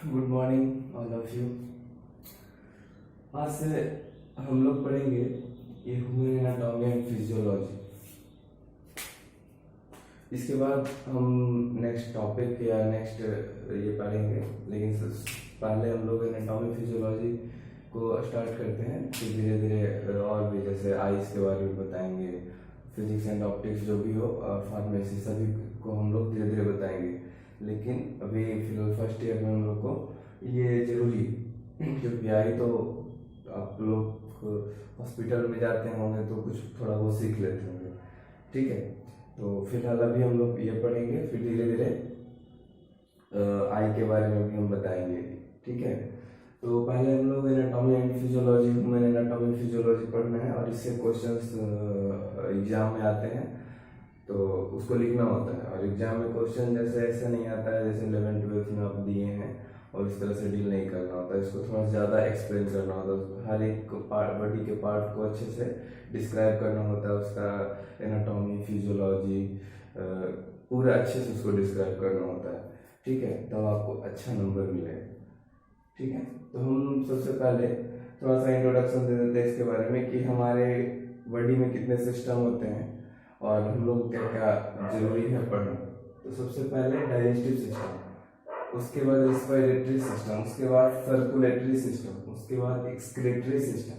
Good morning all of you. आज से हम लोग पढ़ेंगे ये ह्यूमन एनाटॉमी एंड फिजियोलॉजी। इसके बाद हम नेक्स्ट टॉपिक या नेक्स्ट ये पढ़ेंगे, लेकिन पहले हम लोग एनाटॉमी फिजियोलॉजी को स्टार्ट करते हैं। फिर धीरे धीरे और भी जैसे आइज के बारे में बताएंगे, फिजिक्स एंड ऑप्टिक्स जो भी हो, फार्मेसी सभी को हम लोग धीरे धीरे बताएंगे। लेकिन अभी फिलहाल फर्स्ट ईयर में हम लोग को ये जरूरी है, क्योंकि आई तो आप लोग हॉस्पिटल में जाते होंगे तो कुछ थोड़ा बहुत सीख लेते होंगे, ठीक है। तो फिलहाल अभी हम लोग ये पढ़ेंगे, फिर धीरे धीरे आई के बारे में भी हम बताएंगे, ठीक है। तो पहले हम लोग anatomy and physiology, human anatomy physiology पढ़ना है और इससे क्वेश्चंस एग्जाम में आते हैं तो उसको लिखना होता है। और एग्जाम में क्वेश्चन जैसे ऐसे नहीं आता है जैसे 11th-12th में आप दिए हैं और इस तरह से डील नहीं करना होता है। इसको थोड़ा ज़्यादा एक्सप्लेन करना होता है, हर एक पार्ट, बॉडी के पार्ट को अच्छे से डिस्क्राइब करना होता है, उसका एनाटॉमी फिजियोलॉजी पूरा अच्छे से उसको डिस्क्राइब करना होता है, ठीक है। तब आपको अच्छा नंबर मिलेगा, ठीक है। तो हम सबसे पहले थोड़ा सा इंट्रोडक्शन दे देते हैं इसके बारे में कि हमारे बॉडी में कितने सिस्टम होते हैं और हम लोग क्या क्या जरूरी है पढ़ना। तो सबसे पहले डाइजेस्टिव सिस्टम, उसके बाद रेस्पिरेटरी सिस्टम, उसके बाद सर्कुलेटरी सिस्टम, उसके बाद एक्सक्रीटरी सिस्टम,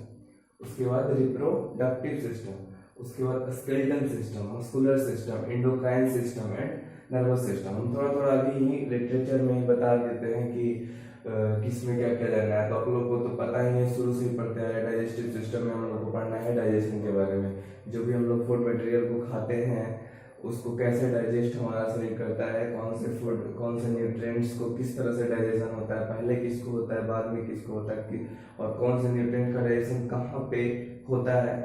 उसके बाद रिप्रोडक्टिव सिस्टम, उसके बाद skeletal system, muscular system, endocrine system and nervous system. हम थोड़ा थोड़ा अभी ही लिटरेचर में ही बता देते हैं कि किस में क्या क्या जानना है। तो आप लोग को तो पता ही है, शुरू से ही पढ़ते हैं। डाइजेस्टिव सिस्टम में हम लोग को पढ़ना है डाइजेशन के बारे में। जो भी हम लोग फूड मटेरियल को खाते हैं उसको कैसे डाइजेस्ट हमारा शरीर करता है, कौन से फूड, कौन से न्यूट्रिएंट्स को किस तरह से डाइजेशन होता है, पहले किसको होता है, बाद में किसको होता है, और कौन से न्यूट्रिएंट का डाइजेशन कहाँ पे होता है,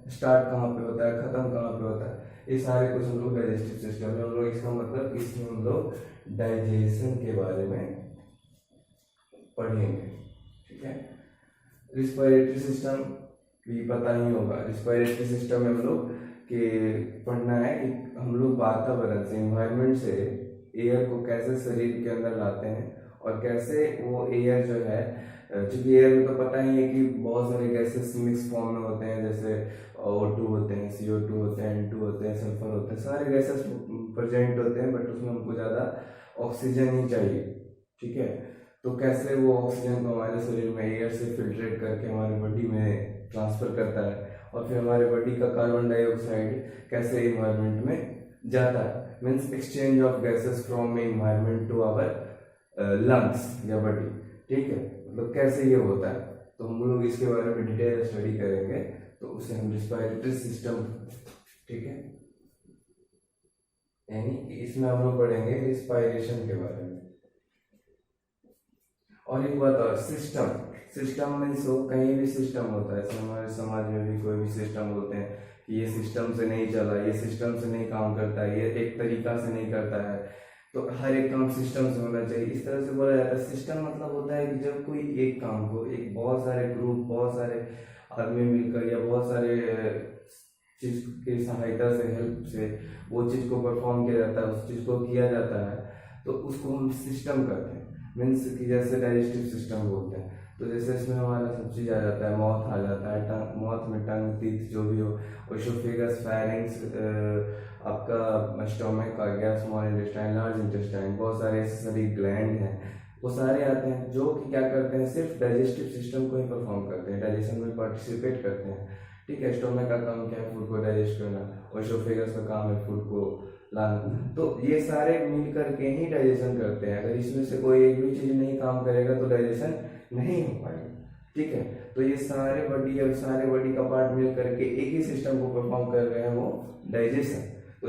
स्टार्ट कहाँ पे होता है, खत्म कहाँ पे होता है, ये सारे कुछ हम लोग डाइजेस्टिव सिस्टम में हम लोग, इसका मतलब इसमें हम लोग डाइजेशन के बारे में पढ़ेंगे, ठीक है। रिस्पिरेटरी सिस्टम भी पता ही होगा। रिस्पिरेटरी सिस्टम में हम लोग के पढ़ना है कि हम लोग वातावरण से, इन्वायरमेंट से एयर को कैसे शरीर के अंदर लाते हैं और कैसे वो एयर जो है, क्योंकि एयर में तो पता ही है कि बहुत सारे गैसेस मिक्स फॉर्म में होते हैं, जैसे O2 होते हैं, CO2 होते हैं, N2 होते हैं, सल्फर होते हैं, सारे गैसेस प्रेजेंट होते हैं, बट उसमें हमको ज़्यादा ऑक्सीजन ही चाहिए, ठीक है। तो कैसे वो ऑक्सीजन को हमारे शरीर में एयर से फिल्ट्रेट करके हमारी बॉडी में ट्रांसफर करता है और फिर हमारे बॉडी का कार्बन डाइऑक्साइड कैसे इन्वायरमेंट में जाता है, means exchange of gases from environment to our lungs या बॉडी, ठीक है। मतलब कैसे ये होता है, तो हम लोग इसके बारे में डिटेल स्टडी करेंगे। तो उसे हम रिस्पिरेटरी सिस्टम, ठीक है, यानी कि इसमें हम लोग पढ़ेंगे रिस्पायरेशन के बारे में। और एक बात और, सिस्टम, सिस्टम मीन्स हो कहीं भी सिस्टम होता है, हमारे समाज में भी कोई भी सिस्टम बोलते हैं कि ये सिस्टम से नहीं चला, ये सिस्टम से नहीं काम करता है, ये एक तरीका से नहीं करता है, तो हर एक काम सिस्टम से होना चाहिए, इस तरह से बोला जाता है। सिस्टम मतलब होता है कि जब कोई एक काम को एक बहुत सारे ग्रुप, बहुत सारे आदमी मिलकर या बहुत सारे चीज की सहायता से, हेल्प से वो चीज को परफॉर्म किया जाता है, उस चीज को किया जाता है, तो उसको हम सिस्टम कहते हैं। मीन्स कि जैसे डाइजेस्टिव सिस्टम बोलते हैं, तो जैसे इसमें हमारा सब चीज आ जाता है, माउथ आ जाता है, टंग, माउथ में टंग, टीथ जो भी हो, ओसोफेगस, फायरिंग्स, आपका स्टोमक आ गया, स्मॉल इंटेस्टाइन, लार्ज इंटेस्टाइन, बहुत सारे एसेसरी ग्लैंड हैं, वो सारे आते हैं जो कि क्या करते हैं, सिर्फ डाइजेस्टिव सिस्टम को ही परफॉर्म करते हैं, डाइजेशन में पार्टिसिपेट करते हैं, ठीक है। स्टोमक का काम क्या है, फूड को डाइजेस्ट करना, ओसोफेगस का काम है फूड को लाना, तो ये सारे मिल करके ही डाइजेशन करते हैं। अगर इसमें से कोई एक भी चीज नहीं काम करेगा तो डाइजेशन नहीं हो पाएगा, ठीक है। तो ये सारे बॉडी और सारे बॉडी का पार्ट मिल करके एक ही सिस्टम को परफॉर्म कर रहे हैं, वो डाइजेशन। तो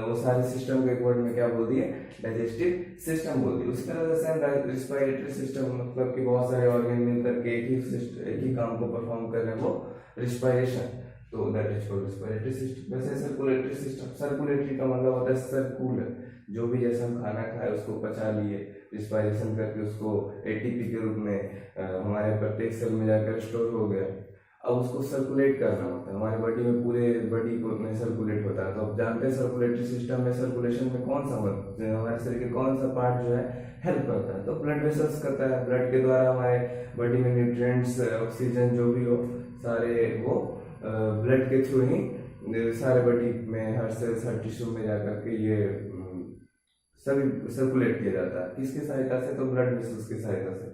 वो सारे सिस्टम को एक वर्ड में क्या बोल दिए, डाइजेस्टिव सिस्टम बोल दिए। उसी तरह से रिस्पिरेटरी सिस्टम, मतलब कि बहुत सारे ऑर्गन मिल करके एक ही काम को परफॉर्म कर रहे हैं, वो रिस्पिरेशन, तो that is called respiratory system. वैसे सर्कुलेटरी सिस्टम, सर्कुलेटरी का मतलब होता है सर्कुलर, जो भी जैसे हम खाना खाए उसको पचा लिए, रिस्पायरेशन करके उसको एटीपी के रूप में हमारे प्रत्येक सेल में जाकर स्टोर हो गया। अब उसको सर्कुलेट करना होता है, हमारे बॉडी में पूरे बॉडी को में सर्कुलेट होता है। तो आप जानते हैं सर्कुलेटरी सिस्टम में सर्कुलेशन में कौन सा हमारे शरीर के कौन सा पार्ट जो है हेल्प करता है, तो ब्लड वेसल्स करता है। ब्लड के द्वारा हमारे बॉडी में न्यूट्रिएंट्स, ऑक्सीजन जो भी हो, सारे वो ब्लड के थ्रू ही सारे बॉडी में हर सेल्स हर टिश्यू में जाकर के ये सभी सर्कुलेट किया जाता है। किसकी सहायता से? तो ब्लड वेसल्स की सहायता से।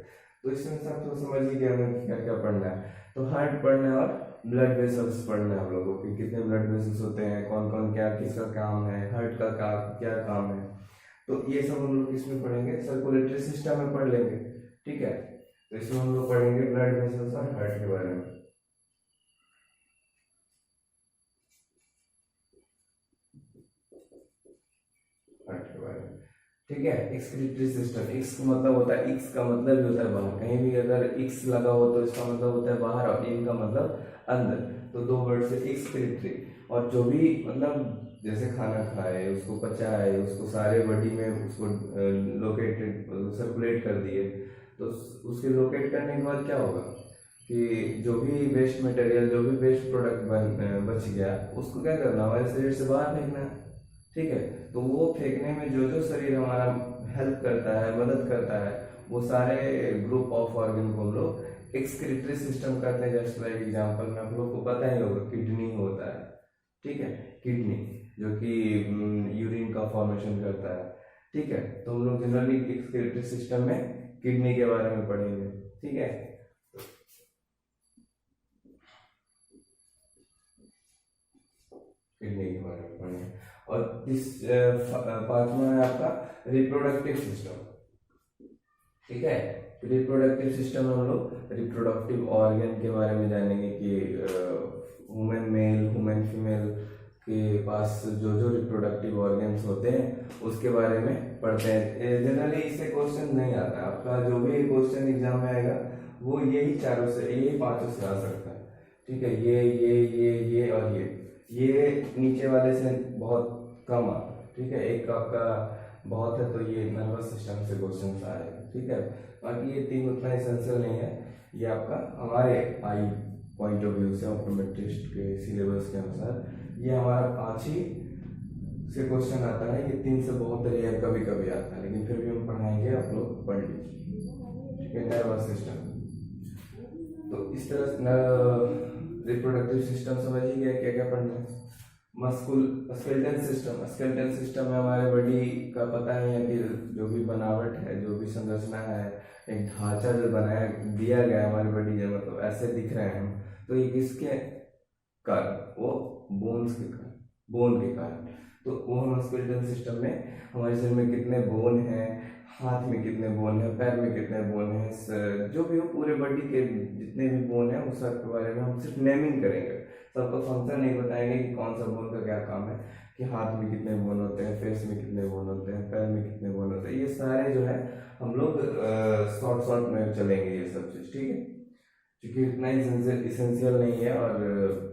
तो इसमें से आप तो समझ ही गया हमें क्या क्या पढ़ना है। तो हार्ट पढ़ना है और ब्लड वेसल्स पढ़ना है हम लोगों को, कितने ब्लड वेसल्स होते हैं, कौन कौन क्या किसका काम है, हार्ट का क्या काम है। तो ये सब हम लोग किसमें पढ़ेंगे? सर्कुलेटरी सिस्टम में पढ़ लेंगे, ठीक है। तो इसमें हम लोग पढ़ेंगे ब्लड वेसल्स और हार्ट के बारे में। हार्ट के बारे में, ठीक है। एक्सक्रीटरी सिस्टम, एक्स का मतलब होता है, एक्स का मतलब भी होता है बाहर। कहीं भी अगर एक्स लगा हो तो इसका मतलब होता है बाहर, और इन का मतलब अंदर। तो दो वर्ड से एक्सक्रीटरी। और जो भी मतलब जैसे खाना खाए, उसको पचाए, उसको सारे बॉडी में उसको लोकेटेड सर्कुलेट कर दिए, तो उसके लोकेट करने के बाद क्या होगा कि जो भी वेस्ट मटेरियल, जो भी वेस्ट प्रोडक्ट बच गया, उसको क्या करना, हमारे शरीर से बाहर फेंकना है, ठीक है। तो वो फेंकने में जो जो शरीर हमारा हेल्प करता है, मदद करता है, वो सारे ग्रुप ऑफ ऑर्गन को हम लोग एक्सक्रीटरी सिस्टम कहते हैं। जस्ट लाइक एग्जांपल में आप लोग को पता ही होगा, किडनी होता है, ठीक है, किडनी जो कि यूरिन का फॉर्मेशन करता है, ठीक है। तो हम लोग जनरली एक्सक्रीटरी सिस्टम में किडनी के बारे में पढ़ेंगे, ठीक है। किडनी के बारे में पढ़ेंगे। और इस पांचवा है आपका रिप्रोडक्टिव सिस्टम, ठीक है। रिप्रोडक्टिव सिस्टम में हम लोग रिप्रोडक्टिव ऑर्गन के बारे में जानेंगे कि वुमेन मेल, वुमेन फीमेल के पास जो जो रिप्रोडक्टिव ऑर्गन्स होते हैं उसके बारे में पढ़ते हैं। जनरली इससे क्वेश्चन नहीं आता है, आपका जो भी क्वेश्चन एग्जाम में आएगा वो यही चारों से, यही पांचों से आ सकता है, ठीक है। ये और ये नीचे वाले से बहुत कम आता है, ठीक है। एक आपका बहुत है तो ये नर्वस सिस्टम से क्वेश्चन आएगा, ठीक है। बाकी ये तीन उतना एसेंशियल नहीं है, ये आपका हमारे आई पॉइंट ऑफ व्यू से ऑप्टोमेट्रिस्ट के सिलेबस के अनुसार ये हमारा 5 ही से क्वेश्चन आता है। ये 3 से बहुत रेयर कभी कभी आता है, लेकिन फिर भी हम पढ़ाएंगे, आप लोग पढ़ लीजिए, ठीक है। नर्वस सिस्टम, तो इस तरह रिप्रोडक्टिव सिस्टम समझ ही गया क्या क्या पढ़ना है। स्केलेटल सिस्टम, स्केलेटल सिस्टम में हमारे बॉडी का पता ही है कि जो भी बनावट है, जो भी संरचना है, एक ढांचा जो बनाया दिया गया हमारी बॉडी में, मतलब ऐसे दिख रहे हैं हम, तो ये किसके कारण? वो बोन्स के कारण, बोन के कारण। तो वो हम स्केलेटल सिस्टम में हमारे शरीर में कितने बोन हैं, हाथ में कितने बोन है, पैर में कितने बोन है, जो भी हो पूरे बॉडी के जितने भी बोन है उस सब के बारे में हम सिर्फ नेमिंग करेंगे, सबको फंक्शन नहीं बताएंगे कि कौन सा बोन का क्या काम है, कि हाथ में कितने बोन होते हैं, फेस में कितने बोन होते हैं, पैर में कितने बोन होते हैं। ये सारे जो है हम लोग शॉर्ट में चलेंगे ये सब चीज़, ठीक है। क्योंकि इतना इसेंशियल नहीं है, और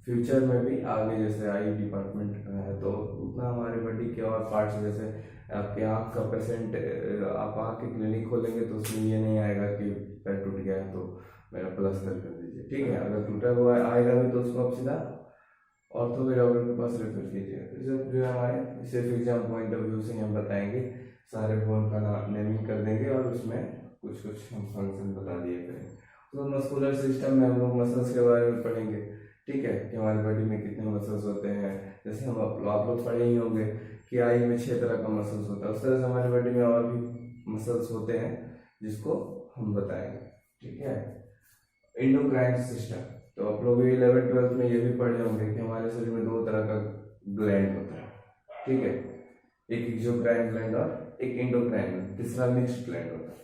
फ्यूचर में भी आगे जैसे आई डिपार्टमेंट है तो उतना हमारे बॉडी के और पार्ट्स, जैसे आपके आँख का पेशेंट, आप आँख की क्लिनिक खोलेंगे तो उसमें ये नहीं आएगा कि पैर टूट गया तो मेरा प्लास्टर कर दीजिए, ठीक है। अगर टूटा हुआ आएगा भी तो उसको आप सीधा ऑर्थो के डॉक्टर के पास रेफर कीजिए। तो सब जो है हमारे सिर्फ एग्जाम पॉइंट ऑफ व्यू से हम बताएंगे, सारे बोन का नाम नेमिंग कर देंगे और उसमें कुछ कुछ हम फंक्शन बता दिए करेंगे। तो मस्कुलर सिस्टम में हम लोग मसल्स के बारे में पढ़ेंगे, ठीक है, कि हमारी बॉडी में कितने मसल्स होते हैं। जैसे हम आप लोग पढ़े ही होंगे कि आई में 6 तरह का मसल्स होता है, उस तरह से हमारी बॉडी में और भी मसल्स होते हैं जिसको हम बताएंगे, ठीक है। एंडोक्राइन सिस्टम, तो आप लोग 11th-12th में ये भी पढ़े होंगे कि हमारे शरीर में 2 तरह का ग्लैंड होता है, ठीक है। एक एक्सोक्राइन ग्लैंड और एक एंडोक्राइन, तीसरा मिक्स्ड ग्लैंड होता है,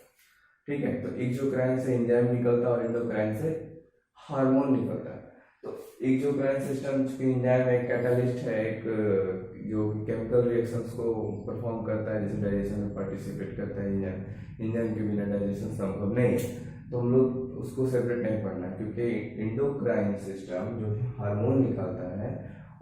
ठीक है। तो एक्सोक्राइन से एंजाइम निकलता है और एंडोक्राइन से हार्मोन निकलता है। तो एक्सोक्राइन सिस्टम की एंजाइम एक कैटालिस्ट है, एक जो केमिकल रिएक्शंस को परफॉर्म करता है, जैसे डाइजेशन में पार्टिसिपेट करता है एंजाइम। एंजाइम के बिना डाइजेशन संभव नहीं है, तो हम लोग उसको सेपरेट नहीं पढ़ना, क्योंकि एंडोक्राइन सिस्टम जो हार्मोन निकालता है,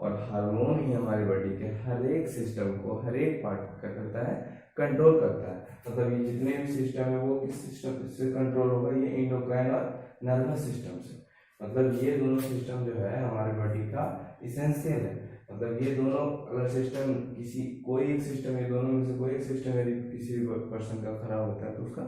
और हार्मोन ही हमारी बॉडी के हर एक सिस्टम को, हर एक पार्ट का करता है, कंट्रोल करता है। मतलब ये जितने भी सिस्टम है वो किस सिस्टम से कंट्रोल होगा? ये एंडोक्राइन और नर्वस सिस्टम से। मतलब ये दोनों सिस्टम जो है हमारे बॉडी का इसेंशियल है। मतलब ये दोनों अगर सिस्टम किसी कोई एक सिस्टम, ये दोनों में से कोई एक सिस्टम यदि किसी पर्सन का खराब होता है तो उसका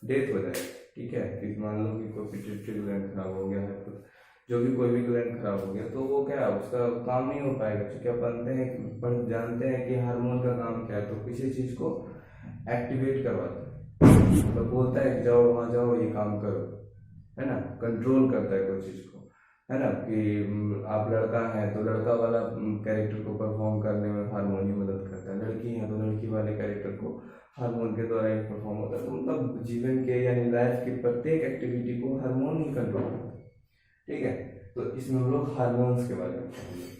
डेथ हो जाएगा। ठीक है, कि मान लो कि कोई पिट्यूटरी ग्लैंड खराब हो गया है, तो जो भी कोई भी ग्लैंड खराब हो गया तो वो क्या है, उसका काम नहीं हो पाएगा। क्योंकि अपन जानते हैं कि हार्मोन का काम क्या है, तो किसी चीज को एक्टिवेट करवाता है, तो बोलता है कि जाओ वहां जाओ ये काम करो, है ना, कंट्रोल करता है कोई चीज को, है ना। कि आप लड़का है तो लड़का वाला कैरेक्टर को परफॉर्म करने में हार्मोन ही मदद करता है, लड़की है तो लड़की वाले कैरेक्टर को हार्मोन के द्वारा ही परफॉर्म होता है। तो मतलब जीवन के यानी लाइफ की प्रत्येक एक्टिविटी को हार्मोन ही कंट्रोल करता है। ठीक है, तो इसमें हम लोग हार्मोन्स के बारे में पढ़ेंगे।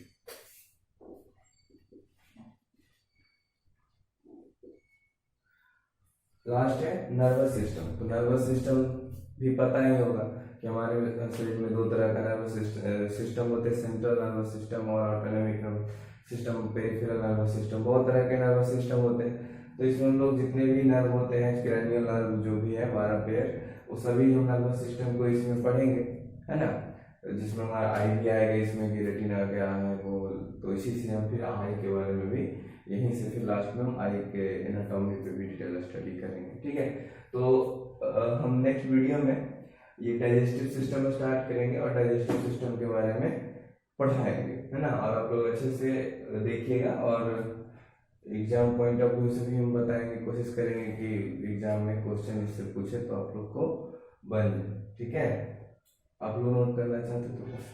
लास्ट है नर्वस सिस्टम। तो नर्वस सिस्टम भी पता ही होगा कि हमारे शरीर में दो तरह का नर्वस सिस्टम होते हैं, सेंट्रल नर्वस सिस्टम और autonomic nervous system, peripheral nervous system. बहुत तरह के नर्वस सिस्टम होते हैं। तो इसमें हम लोग जितने भी नर्व होते हैं, क्रैनियल नर्व जो भी है 12 पेयर, वो सभी हम नर्वस सिस्टम को इसमें पढ़ेंगे, है ना। जिसमें हमारा आई भी आएगा इसमें, कि रेटिना क्या है वो, तो इसी से हम फिर आई के बारे में भी यहीं से फिर लास्ट में हम आई के एनाटॉमी पे भी डिटेल स्टडी करेंगे। ठीक है, तो हम नेक्स्ट वीडियो में ये डाइजेस्टिव सिस्टम स्टार्ट करेंगे और डाइजेस्टिव सिस्टम के बारे में पढ़ाएंगे, है ना। और आप लोग अच्छे से देखिएगा, और एग्जाम पॉइंट ऑफ व्यू से भी हम बताएंगे, कोशिश करेंगे कि एग्जाम में क्वेश्चन इससे पूछे तो आप लोग को बन जाए। ठीक है, आप लोग नोट करना चाहते तो बस